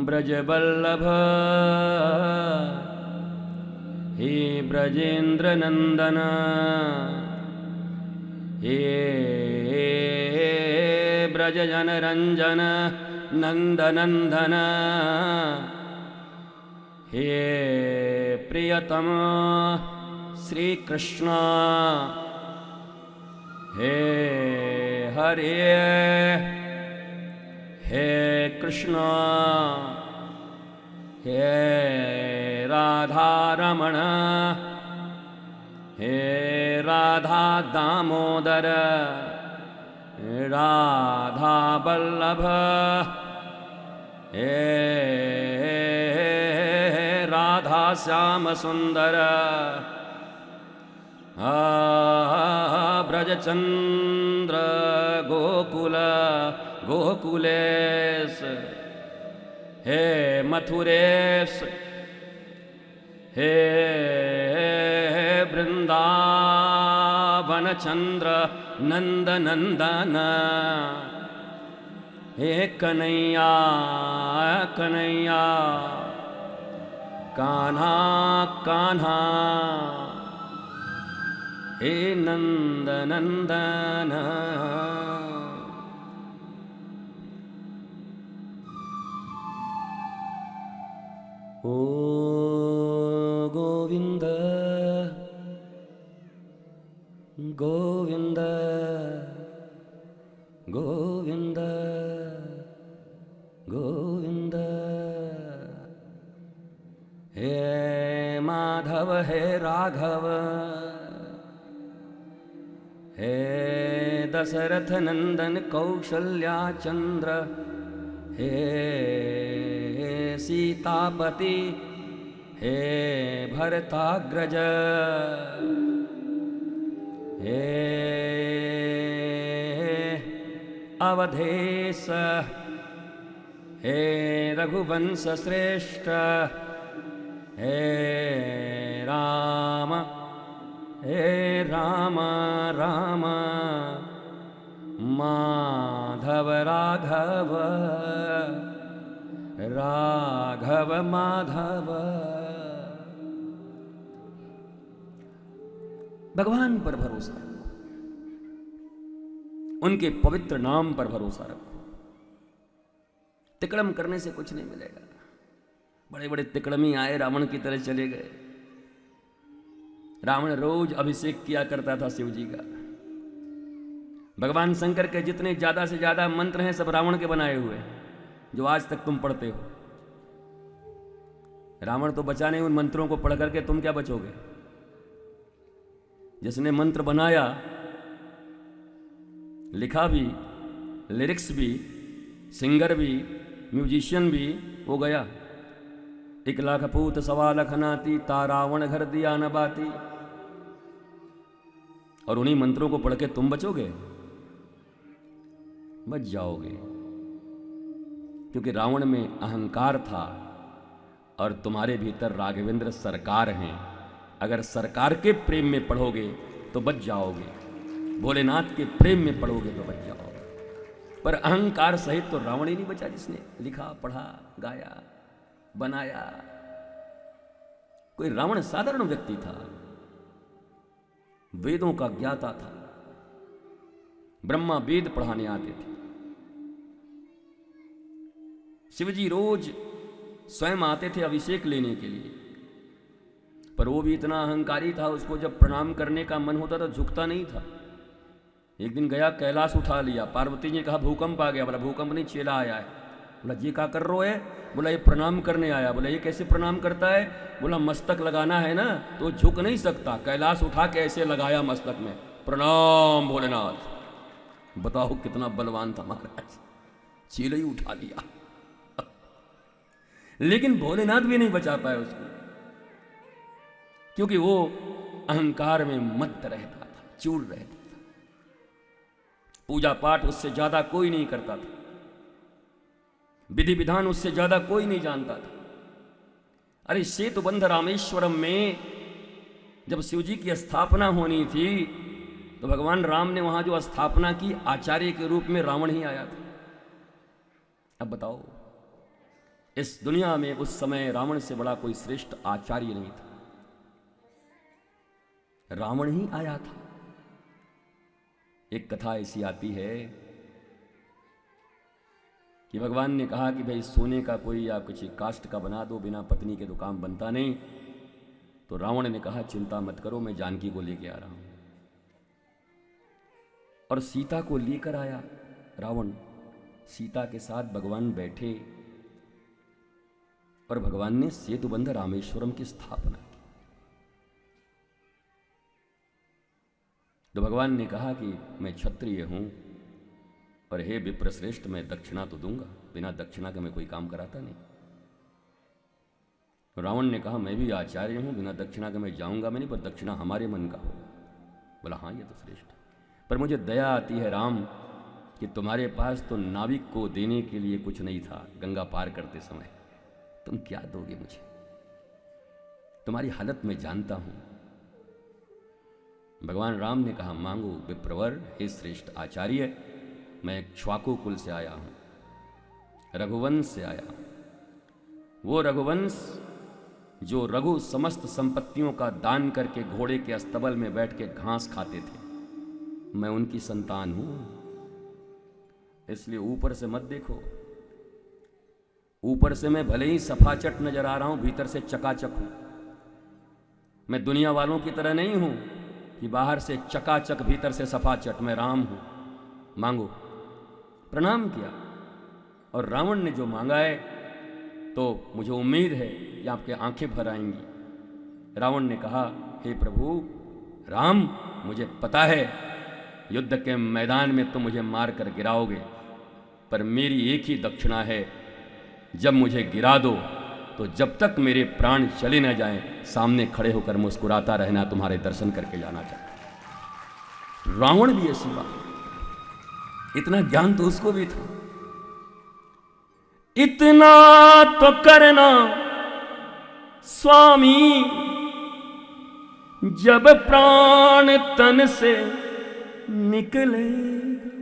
ब्रजवल्लभ हे ब्रजेन्द्र नंदन हे ब्रजजन रंजन नंदनंदन हे प्रियतम श्री कृष्ण हे हरे हे कृष्ण हे राधारमण हे राधा दामोदर राधा वल्लभ हे राधा श्याम सुंदर ब्रजचंद्र गोकुल गोकुलेश हे मथुरेश हे वृंदावन चंद्र नंद नंदन हे कन्हैया कन्हैया कान्हा कान्हा हे नंद नंदन। ओ गोविंद गोविंद गोविंद गोविंद हे माधव हे राघव हे दशरथ नंदन कौशल्या चंद्र हे सीतापति हे भरताग्रज हे अवधेश हे रघुवंश श्रेष्ठ हे राम राम माधव राघव राघव माधव। भगवान पर भरोसा रखो, उनके पवित्र नाम पर भरोसा रखो। तिकड़म करने से कुछ नहीं मिलेगा। बड़े बड़े तिकड़मी आए, रावण की तरह चले गए। रावण रोज अभिषेक किया करता था शिव जी का। भगवान शंकर के जितने ज्यादा से ज्यादा मंत्र हैं सब रावण के बनाए हुए हैं, जो आज तक तुम पढ़ते हो। रावण तो बचा नहीं, उन मंत्रों को पढ़ करके तुम क्या बचोगे? जिसने मंत्र बनाया, लिखा भी, लिरिक्स भी, सिंगर भी, म्यूजिशियन भी, वो गया। 1 लाख पूत 1.25 लाख नाती, तारावण घर दिया न बाती। और उन्हीं मंत्रों को पढ़ के तुम बचोगे? बच जाओगे, क्योंकि रावण में अहंकार था और तुम्हारे भीतर राघवेंद्र सरकार हैं। अगर सरकार के प्रेम में पढ़ोगे तो बच जाओगे, भोलेनाथ के प्रेम में पढ़ोगे तो बच जाओगे। पर अहंकार सहित तो रावण ही नहीं बचा, जिसने लिखा, पढ़ा, गाया, बनाया। कोई रावण साधारण व्यक्ति था, वेदों का ज्ञाता था। ब्रह्मा वेद पढ़ाने आते थे। शिवजी रोज स्वयं आते थे अभिषेक लेने के लिए, पर वो भी इतना अहंकारी था, उसको जब प्रणाम करने का मन होता तो झुकता नहीं था। एक दिन गया, कैलाश उठा लिया। पार्वती जी ने कहा भूकंप आ गया। बोला भूकंप नहीं, चेला आया है। बोला ये क्या कर रो है? बोला ये प्रणाम करने आया। बोला ये कैसे प्रणाम करता है? बोला मस्तक लगाना है ना, तो झुक नहीं सकता। कैलाश उठा के ऐसे लगाया मस्तक में, प्रणाम भोलेनाथ। बताओ कितना बलवान था महाराज, चेला ही उठा लिया। लेकिन भोलेनाथ भी नहीं बचा पाए उसको, क्योंकि वो अहंकार में मत्त रहता था, चूर रहता था। पूजा पाठ उससे ज्यादा कोई नहीं करता था, विधि विधान उससे ज्यादा कोई नहीं जानता था। अरे सेतुबंध रामेश्वरम में जब शिवजी की स्थापना होनी थी तो भगवान राम ने वहां जो स्थापना की, आचार्य के रूप में रावण ही आया था। अब बताओ इस दुनिया में उस समय रावण से बड़ा कोई श्रेष्ठ आचार्य नहीं था, रावण ही आया था। एक कथा ऐसी आती है कि भगवान ने कहा कि भाई सोने का कोई या कुछ काष्ठ का बना दो, बिना पत्नी के तो काम बनता नहीं। तो रावण ने कहा चिंता मत करो, मैं जानकी को लेके आ रहा हूं। और सीता को लेकर आया रावण। सीता के साथ भगवान बैठे और भगवान ने सेतुबंध रामेश्वरम की स्थापना की। तो भगवान ने कहा कि मैं क्षत्रिय हूं और हे विप्रश्रेष्ठ, मैं दक्षिणा तो दूंगा, बिना दक्षिणा के मैं कोई काम कराता नहीं। रावण ने कहा मैं भी आचार्य हूं, बिना दक्षिणा के मैं जाऊंगा मैं नहीं, पर दक्षिणा हमारे मन का होगा। बोला हाँ ये तो श्रेष्ठ, पर मुझे दया आती है राम कि तुम्हारे पास तो नाविक को देने के लिए कुछ नहीं था गंगा पार करते समय, तुम क्या दोगे मुझे? तुम्हारी हालत मैं जानता हूं। भगवान राम ने कहा मांगो विप्रवर, हे श्रेष्ठ आचार्य, मैं इक्ष्वाकु कुल से आया हूं, रघुवंश से आया हूं। वो रघुवंश जो रघु समस्त संपत्तियों का दान करके घोड़े के अस्तबल में बैठ के घास खाते थे, मैं उनकी संतान हूं। इसलिए ऊपर से मत देखो, ऊपर से मैं भले ही सफाचट नजर आ रहा हूं, भीतर से चकाचक हूं। मैं दुनिया वालों की तरह नहीं हूं कि बाहर से चकाचक भीतर से सफाचट। मैं राम हूं, मांगो। प्रणाम किया और रावण ने जो मांगा है तो मुझे उम्मीद है कि आपके आंखें भर आएंगी। रावण ने कहा हे प्रभु राम, मुझे पता है युद्ध के मैदान में तुम मुझे मार कर गिराओगे, पर मेरी एक ही दक्षिणा है, जब मुझे गिरा दो तो जब तक मेरे प्राण चले न जाएं, सामने खड़े होकर मुस्कुराता रहना, तुम्हारे दर्शन करके जाना चाहता। रावण भी ऐसी बात, इतना ज्ञान तो उसको भी था। इतना तो करना स्वामी, जब प्राण तन से निकलेगा,